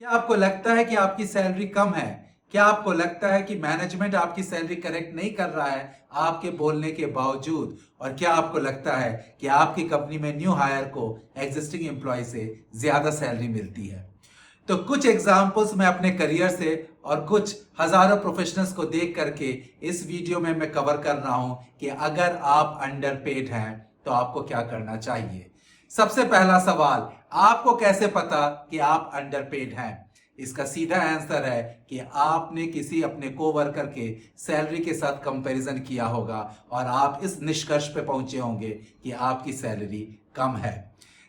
क्या आपको लगता है कि आपकी सैलरी कम है? क्या आपको लगता है कि मैनेजमेंट आपकी सैलरी करेक्ट नहीं कर रहा है आपके बोलने के बावजूद? और क्या आपको लगता है कि आपकी कंपनी में न्यू हायर को एग्जिस्टिंग एम्प्लॉय से ज्यादा सैलरी मिलती है? तो कुछ एग्जाम्पल्स मैं अपने करियर से और कुछ हजारों प्रोफेशनल्स को देख करके इस वीडियो में मैं कवर कर रहा हूं कि अगर आप अंडरपेड हैं तो आपको क्या करना चाहिए। सबसे पहला सवाल, आपको कैसे पता कि आप अंडरपेड हैं? इसका सीधा आंसर है कि आपने किसी अपने कोवर्कर के सैलरी के साथ कंपैरिजन किया होगा और आप इस निष्कर्ष पे पहुंचे होंगे कि आपकी सैलरी कम है।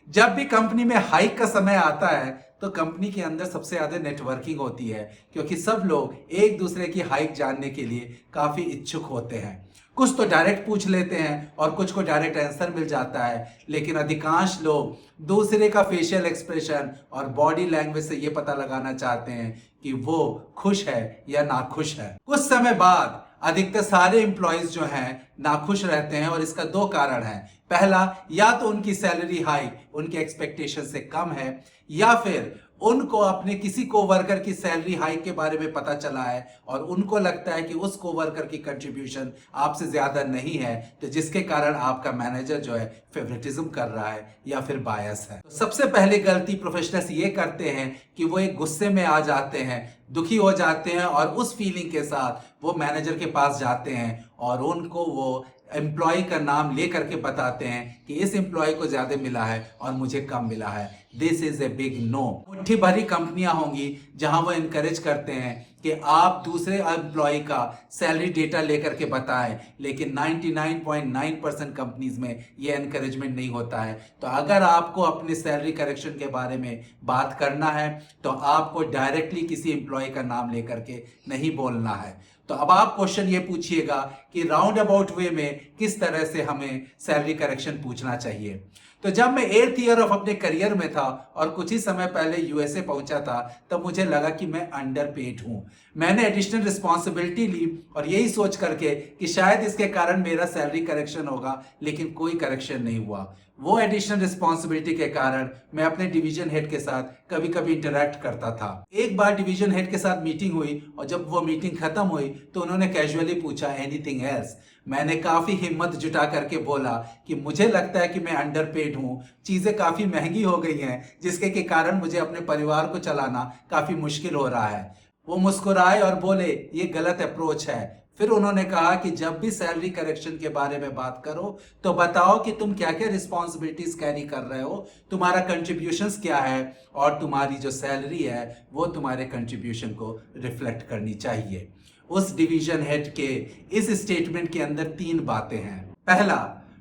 जब भी कंपनी में हाइक का समय आता है तो कंपनी के अंदर सबसे ज्यादा नेटवर्किंग होती है, क्योंकि सब लोग एक दूसरे की हाइक जानने के लिए काफी इच्छुक होते हैं। कुछ तो डायरेक्ट पूछ लेते हैं और कुछ को डायरेक्ट आंसर मिल जाता है, लेकिन अधिकांश लोग दूसरे का फेशियल एक्सप्रेशन और बॉडी लैंग्वेज से ये पता लगाना चाहते हैं कि वो खुश है या नाखुश है। कुछ समय बाद अधिकतर सारे एम्प्लॉयज जो हैं नाखुश रहते हैं और इसका दो कारण है। पहला, या तो उनकी सैलरी हाइक उनके एक्सपेक्टेशन से कम है, या फिर उनको अपने किसी कोवर्कर की सैलरी हाइक के बारे में पता चला है और उनको लगता है कि उस कोवर्कर की कंट्रीब्यूशन आपसे ज्यादा नहीं है, तो जिसके कारण आपका मैनेजर जो है फेवरेटिज्म कर रहा है या फिर बायस है। तो सबसे पहले गलती प्रोफेशनल्स ये करते हैं कि वो एक गुस्से में आ जाते हैं, दुखी हो जाते हैं और उस फीलिंग के साथ वो मैनेजर के पास जाते हैं और उनको वो एम्प्लॉय का नाम लेकर के बताते हैं कि इस एम्प्लॉय को ज्यादा मिला है और मुझे कम मिला है। This is a big no. मुट्ठी भरी कंपनियां होंगी जहां वो इनकरेज करते हैं कि आप दूसरे एम्प्लॉय का सैलरी डेटा लेकर के बताएं, लेकिन 99.9% कंपनीज में ये एनकरेजमेंट नहीं होता है। तो अगर आपको अपने सैलरी करेक्शन के बारे में बात करना है तो आपको डायरेक्टली किसी एम्प्लॉय का नाम लेकर के नहीं बोलना है। तो अब आप क्वेश्चन ये पूछिएगा कि राउंड अबाउट वे में किस तरह से हमें सैलरी करेक्शन पूछना चाहिए। तो जब मैं 8th ईयर ऑफ अपने करियर में था और कुछ ही समय पहले यूएसए पहुंचा था, तब मुझे लगा कि मैं अंडरपेड हूं। मैंने एडिशनल रिस्पॉन्सिबिलिटी ली और यही सोच करके कि शायद इसके कारण मेरा सैलरी करेक्शन होगा, लेकिन कोई करेक्शन नहीं हुआ। वो एडिशनल रिस्पॉन्सिबिलिटी के कारण मैं अपने डिवीजन हेड के साथ कभी कभी इंटरेक्ट करता था। एक बार डिवीजन हेड के साथ मीटिंग हुई और जब वो मीटिंग खत्म हुई तो उन्होंने कैजुअली पूछा एनीथिंग एल्स। मैंने काफी हिम्मत जुटा करके बोला कि मुझे लगता है कि मैं अंडरपेड हूं, चीजें काफी महंगी हो गई हैं जिसके के कारण मुझे अपने परिवार को चलाना काफी मुश्किल हो रहा है। वो मुस्कुराए और बोले ये गलत अप्रोच है। फिर उन्होंने कहा कि जब भी सैलरी करेक्शन के बारे में बात करो तो बताओ कि तुम क्या क्या रिस्पॉन्सिबिलिटीज कैरी कर रहे हो, तुम्हारा कंट्रीब्यूशंस क्या है और तुम्हारी जो सैलरी है वो तुम्हारे कंट्रीब्यूशन को रिफ्लेक्ट करनी चाहिए। उस डिवीजन हेड के इस स्टेटमेंट के अंदर 3 बातें हैं। पहला,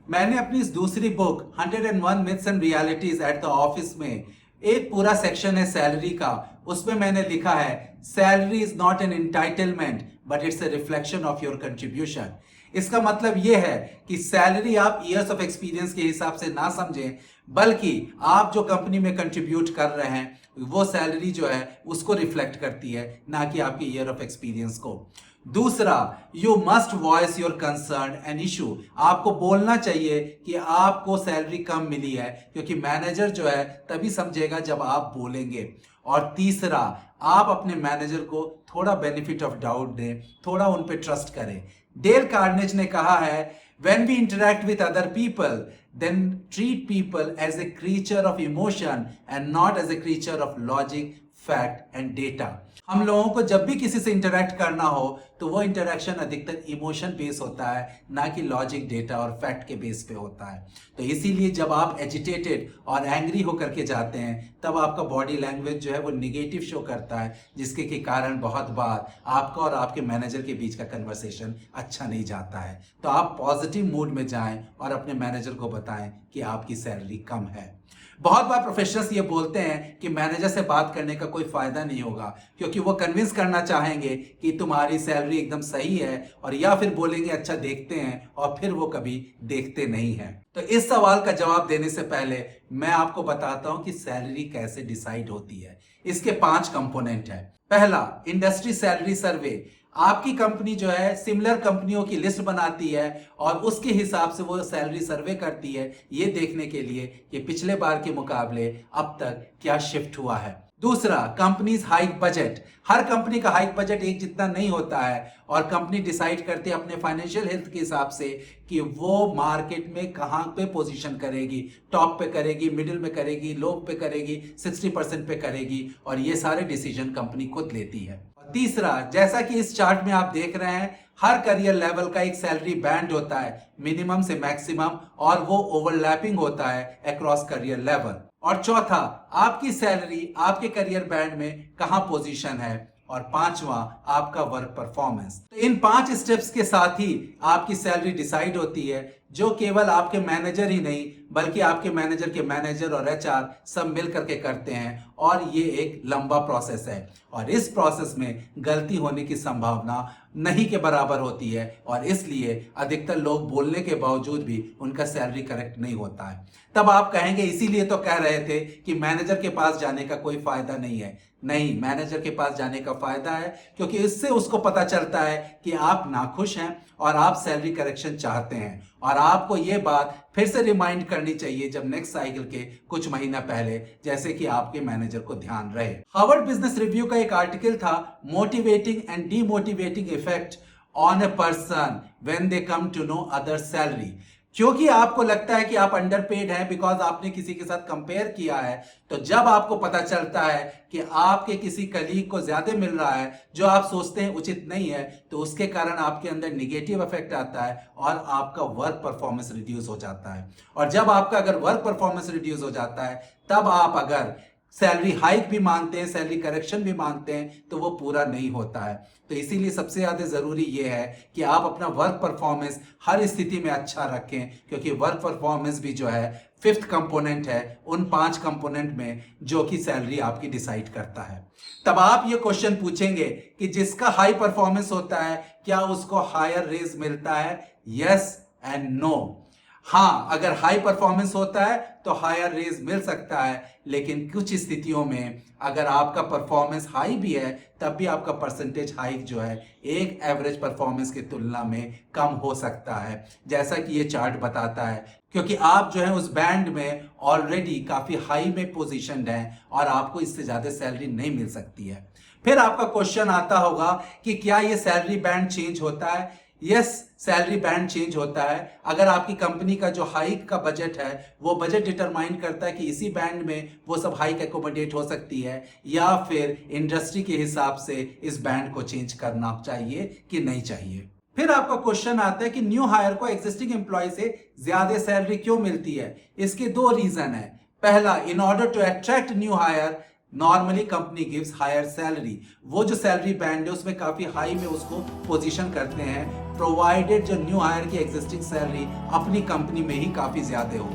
मैंने अपनी इस दूसरी book 101 myths and realities at the office में एक पूरा सेक्शन है सैलरी का, उसमें मैंने लिखा है salary is not an entitlement but it's a reflection of your contribution. इसका मतलब यह है कि सैलरी आप ईयर्स ऑफ एक्सपीरियंस के हिसाब से ना समझें, बल्कि आप जो कंपनी में कंट्रीब्यूट कर रहे हैं वो सैलरी जो है उसको रिफ्लेक्ट करती है, ना कि आपके ईयर ऑफ एक्सपीरियंस को। दूसरा, you must voice your concern and issue. आपको बोलना चाहिए कि आपको सैलरी कम मिली है, क्योंकि मैनेजर जो है तभी समझेगा जब आप बोलेंगे। और तीसरा, आप अपने मैनेजर को थोड़ा बेनिफिट ऑफ डाउट दें, थोड़ा उन पे ट्रस्ट करें। डेल कार्नेज ने कहा है, when we interact with other people then treat people as a creature of emotion and not as a creature of logic, fact and data। हम लोगों को जब भी किसी से इंटरेक्ट करना हो तो वो इंटरेक्शन अधिकतर इमोशन बेस होता है, ना कि लॉजिक, डेटा और फैक्ट के बेस पे होता है। तो इसीलिए जब आप एजिटेटेड और एंग्री होकर के जाते हैं तब आपका बॉडी लैंग्वेज जो है वो निगेटिव शो करता है, जिसके के कारण बहुत बार आपका और आपके मैनेजर के बीच का कन्वर्सेशन अच्छा नहीं जाता है। तो आप पॉजिटिव मूड में जाएं और अपने मैनेजर को बताएं कि आपकी सैलरी कम है। बहुत बार प्रोफेशनल्स ये बोलते हैं कि मैनेजर से बात करने का कोई फायदा नहीं होगा, क्योंकि वो कन्विंस करना चाहेंगे कि तुम्हारी सैलरी एकदम सही है, और या फिर बोलेंगे अच्छा देखते हैं, और फिर वो कभी देखते नहीं हैं। तो इस सवाल का जवाब देने से पहले मैं आपको बताता हूं कि सैलरी कैसे डिसाइड होती है। इसके 5 कंपोनेंट है। पहला, इंडस्ट्री सैलरी सर्वे। आपकी कंपनी जो है सिमिलर कंपनियों की लिस्ट बनाती है और उसके हिसाब से वो सैलरी सर्वे करती है, ये देखने के लिए कि पिछले बार के मुकाबले अब तक क्या शिफ्ट हुआ है। दूसरा, कंपनीज हाइक बजट। हर कंपनी का हाइक बजट एक जितना नहीं होता है और कंपनी डिसाइड करती है अपने फाइनेंशियल हेल्थ के हिसाब से कि वो मार्केट में कहाँ पे पोजीशन करेगी, टॉप पे करेगी, मिडिल में करेगी, लो पे करेगी, 60% पे करेगी, और ये सारे डिसीजन कंपनी खुद लेती है। तीसरा, जैसा कि इस चार्ट में आप देख रहे हैं, हर करियर लेवल का एक सैलरी बैंड होता है, मिनिमम से मैक्सिमम, और वो ओवरलैपिंग होता है अक्रॉस करियर लेवल। और चौथा, आपकी सैलरी आपके करियर बैंड में कहां पोजीशन है। और पांचवा, आपका वर्क परफॉर्मेंस। तो इन 5 स्टेप्स के साथ ही आपकी सैलरी डिसाइड होती है, जो केवल आपके मैनेजर ही नहीं बल्कि आपके मैनेजर के मैनेजर और एचआर सब मिल करके करते हैं, और ये एक लंबा प्रोसेस है और इस प्रोसेस में गलती होने की संभावना नहीं के बराबर होती है, और इसलिए अधिकतर लोग बोलने के बावजूद भी उनका सैलरी करेक्ट नहीं होता है। तब आप कहेंगे इसीलिए तो कह रहे थे कि मैनेजर के पास जाने का कोई फायदा नहीं है। नहीं, मैनेजर के पास जाने का फायदा है, क्योंकि इससे उसको पता चलता है कि आप नाखुश हैं और आप सैलरी करेक्शन चाहते हैं, और आपको ये बात फिर से रिमाइंड करनी चाहिए जब नेक्स्ट साइकिल के कुछ महीना पहले, जैसे कि आपके मैनेजर को ध्यान रहे। हार्वर्ड बिजनेस रिव्यू का एक आर्टिकल था, motivating and demotivating effect on a person when they come to know other salary. क्योंकि आपको लगता है कि आप अंडरपेड हैं बिकॉज आपने किसी के साथ कंपेयर किया है, तो जब आपको पता चलता है कि आपके किसी कलीग को ज्यादा मिल रहा है जो आप सोचते हैं उचित नहीं है, तो उसके कारण आपके अंदर निगेटिव इफेक्ट आता है और आपका वर्क परफॉर्मेंस रिड्यूस हो जाता है। और जब आपका अगर वर्क परफॉर्मेंस रिड्यूस हो जाता है, तब आप अगर सैलरी हाइक भी मांगते हैं, सैलरी करेक्शन भी मांगते हैं, तो वो पूरा नहीं होता है। तो इसीलिए सबसे ज्यादा जरूरी ये है कि आप अपना वर्क परफॉर्मेंस हर स्थिति में अच्छा रखें, क्योंकि वर्क परफॉर्मेंस भी जो है 5th कंपोनेंट है उन 5 कंपोनेंट में जो कि सैलरी आपकी डिसाइड करता है। तब आप ये क्वेश्चन पूछेंगे कि जिसका हाई परफॉर्मेंस होता है क्या उसको हायर रेज मिलता है? Yes and no. हाँ, अगर हाई परफॉर्मेंस होता है तो हायर रेज मिल सकता है, लेकिन कुछ स्थितियों में अगर आपका परफॉर्मेंस हाई भी है तब भी आपका परसेंटेज हाइक जो है एक एवरेज परफॉर्मेंस की तुलना में कम हो सकता है, जैसा कि ये चार्ट बताता है, क्योंकि आप जो है उस बैंड में ऑलरेडी काफी हाई में पोजीशनड हैं और आपको इससे ज्यादा सैलरी नहीं मिल सकती है। फिर आपका क्वेश्चन आता होगा कि क्या ये सैलरी बैंड चेंज होता है? यस, सैलरी बैंड चेंज होता है। अगर आपकी कंपनी का जो हाइक का बजट है वो बजट डिटरमाइन करता है कि इसी बैंड में वो सब हाइक एकोमोडेट हो सकती है, या फिर इंडस्ट्री के हिसाब से इस बैंड को चेंज करना चाहिए कि नहीं चाहिए। फिर आपका क्वेश्चन आता है कि न्यू हायर को एग्जिस्टिंग एम्प्लॉय से ज्यादा सैलरी क्यों मिलती है? इसके 2 रीजन है। पहला, in order to attract new hire normally company gives higher salary. वो जो सैलरी बैंड है उसमें काफी हाई में उसको पोजीशन करते हैं, प्रोवाइडेड जो न्यू हायर की एग्जिस्टिंग सैलरी अपनी कंपनी में ही काफी ज्यादा हो।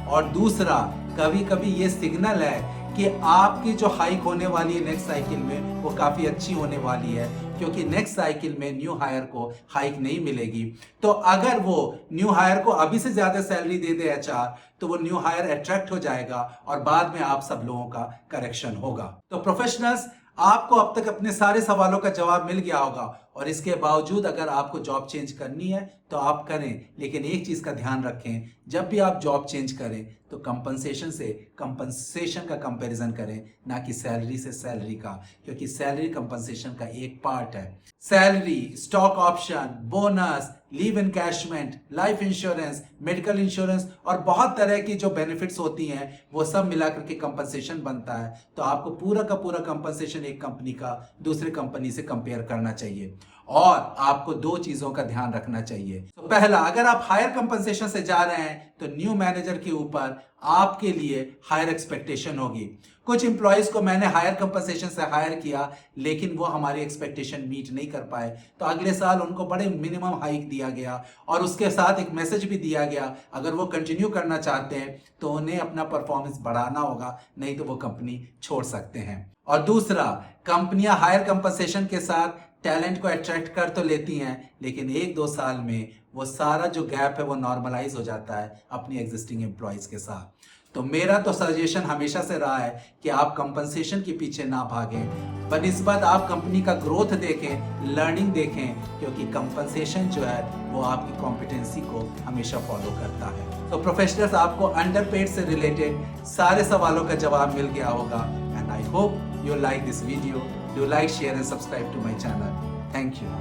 और दूसरा, कभी कभी ये सिग्नल है कि आपकी जो हाइक होने वाली है नेक्स्ट साइकिल में वो काफी अच्छी होने वाली है, क्योंकि नेक्स्ट साइकिल में न्यू हायर को हाइक नहीं मिलेगी। तो अगर वो न्यू हायर को अभी से ज्यादा सैलरी दे दे एचआर, तो वो न्यू हायर अट्रैक्ट हो जाएगा और बाद में आप सब लोगों का करेक्शन होगा। तो प्रोफेशनल्स, आपको अब तक अपने सारे सवालों का जवाब मिल गया होगा, और इसके बावजूद अगर आपको जॉब चेंज करनी है तो आप करें, लेकिन एक चीज का ध्यान रखें, जब भी आप जॉब चेंज करें तो कंपनसेशन का कंपैरिजन करें, ना कि सैलरी से सैलरी का, क्योंकि सैलरी कंपनसेशन का एक पार्ट है। Salary, stock option, bonus, leave encashment, life insurance, medical insurance और बहुत तरह की जो बेनिफिट्स होती हैं वो सब मिलाकर के कंपनसेशन बनता है। तो आपको पूरा का पूरा कंपनसेशन एक कंपनी का दूसरे कंपनी से कंपेयर करना चाहिए, और आपको 2 चीजों का ध्यान रखना चाहिए। तो पहला, अगर आप हायर कंपनसेशन से जा रहे हैं तो न्यू मैनेजर के ऊपर आपके लिए हायर एक्सपेक्टेशन होगी। कुछ एम्प्लॉयज को मैंने हायर कंपनसेशन से हायर किया, लेकिन वो हमारी एक्सपेक्टेशन मीट नहीं कर पाए, तो अगले साल उनको बड़े मिनिमम हाइक दिया गया, और उसके साथ एक मैसेज भी दिया गया, अगर वो कंटिन्यू करना चाहते हैं तो उन्हें अपना परफॉर्मेंस बढ़ाना होगा, नहीं तो वो कंपनी छोड़ सकते हैं। और दूसरा, कंपनियां हायर कंपनसेशन के साथ टैलेंट को अट्रैक्ट कर तो लेती हैं, लेकिन 1-2 साल में वो सारा जो गैप है वो नॉर्मलाइज हो जाता है अपनी एग्जिस्टिंग एम्प्लॉयज के साथ। तो मेरा तो सजेशन हमेशा से रहा है कि आप कंपनसेशन के पीछे ना भागें, बनिस्बत आप कंपनी का ग्रोथ देखें, लर्निंग देखें, क्योंकि कंपनसेशन जो है वो आपकी कॉम्पिटेंसी को हमेशा फॉलो करता है। तो प्रोफेशनल्स, आपको अंडरपेड से रिलेटेड सारे सवालों का जवाब मिल गया होगा, and I hope you like this video. Do like, share and subscribe to my channel. Thank you.